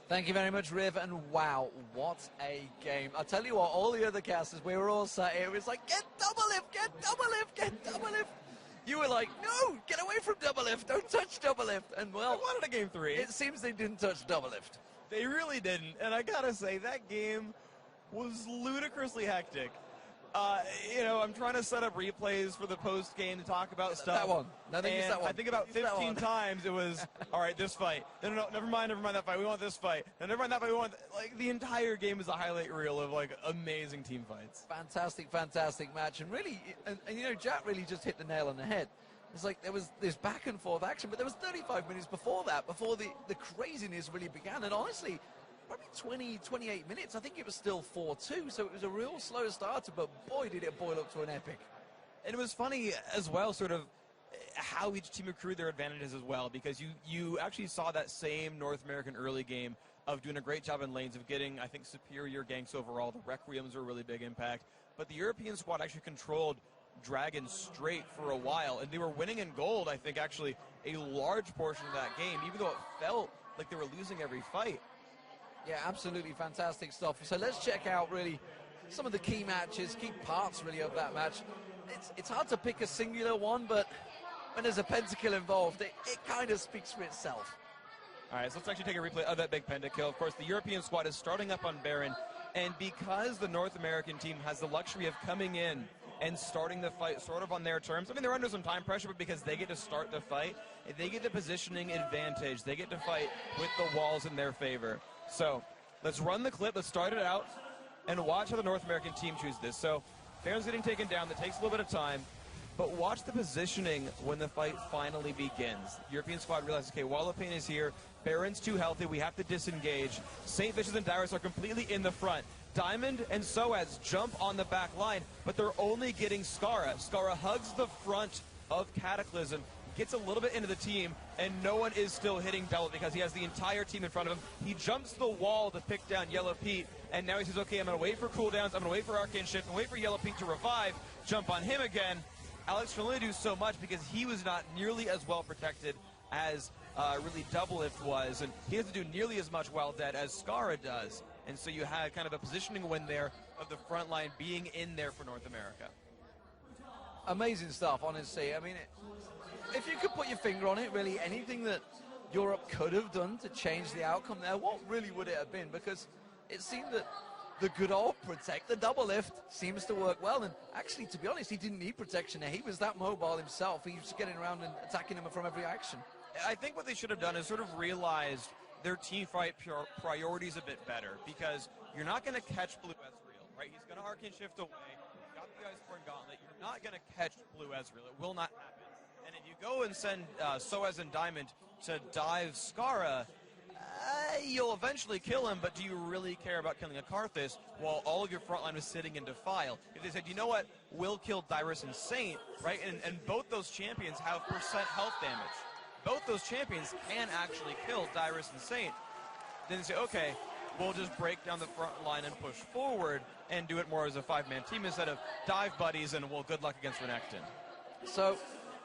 Thank you very much, Riv, and wow, what a game. I'll tell you what, all the other casters, we were all sat here, it was like, get Doublelift, get Doublelift, get Doublelift. You were like, no, get away from Doublelift, don't touch Doublelift. And well, I wanted a game 3. It seems they didn't touch Doublelift. They really didn't, and I gotta say, that game was ludicrously hectic. You know, I'm trying to set up replays for the post game to talk about stuff. That one. No, they used that one. I think about 15 times it was, all right, this fight. No, never mind that fight. We want this fight. No, never mind that fight. We want like the entire game is a highlight reel of like amazing team fights. Fantastic, fantastic match, and really, and you know, Jack really just hit the nail on the head. It's like there was this back and forth action, but there was 35 minutes before that, before the craziness really began, and honestly, probably 20, 28 minutes, I think it was still 4-2, so it was a real slow starter, but boy, did it boil up to an epic. And it was funny as well, sort of, how each team accrued their advantages as well, because you actually saw that same North American early game of doing a great job in lanes, of getting, I think, superior ganks overall. The Requiems were a really big impact, but the European squad actually controlled Dragon straight for a while, and they were winning in gold, I think, actually, a large portion of that game, even though it felt like they were losing every fight. Yeah, absolutely fantastic stuff. So let's check out really some of the key matches, key parts really of that match. It's hard to pick a singular one, but when there's a pentakill involved, it kind of speaks for itself. All right, so let's actually take a replay of that big pentakill. Of course, the European squad is starting up on Baron, and because the North American team has the luxury of coming in and starting the fight sort of on their terms. I mean, they're under some time pressure, but because they get to start the fight, they get the positioning advantage. They get to fight with the walls in their favor. So let's run the clip, let's start it out, and watch how the North American team chooses this. So Baron's getting taken down, that takes a little bit of time, but watch the positioning when the fight finally begins. The European squad realizes, okay, Wallopane is here, Baron's too healthy, we have to disengage. St. Vicious and Dyrus are completely in the front. Diamond and Soaz jump on the back line, but they're only getting Skara. Skara hugs the front of Cataclysm, gets a little bit into the team, and no one is still hitting Belt because he has the entire team in front of him. He jumps the wall to pick down Yellow Pete, and now he says, okay, I'm going to wait for cooldowns, I'm going to wait for Arcane Shift, and wait for Yellow Pete to revive, jump on him again. Alex can only do so much because he was not nearly as well protected as really Doublelift was, and he has to do nearly as much while dead as Skara does. And so you had kind of a positioning win there of the front line being in there for North America. Amazing stuff, honestly. I mean, if you could put your finger on it, really, anything that Europe could have done to change the outcome there, what really would it have been? Because it seemed that the good old Protect, the Doublelift, seems to work well. And actually, to be honest, he didn't need protection there. He was that mobile himself. He was getting around and attacking him from every action. I think what they should have done is sort of realized their team fight priorities a bit better, because you're not going to catch Blue Ezreal, right? He's going to Arcane Shift away. You've got the Iceborne Gauntlet. You're not going to catch Blue Ezreal. It will not happen. And if you go and send Soaz and Diamond to dive Skara, you'll eventually kill him, but do you really care about killing a Karthus while all of your frontline is sitting in Defile? If they said, you know what, we'll kill Dyrus and Saint, right? And both those champions have % health damage. Both those champions can actually kill Dyrus and Saint. Then they say, okay, we'll just break down the front line and push forward and do it more as a 5-man team instead of dive buddies and, well, good luck against Renekton. So,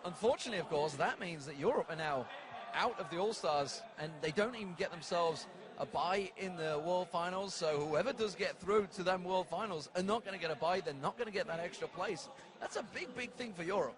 unfortunately, of course, that means that Europe are now out of the All-Stars, and they don't even get themselves a bye in the World Finals, so whoever does get through to them World Finals are not going to get a bye, they're not going to get that extra place. That's a big, big thing for Europe.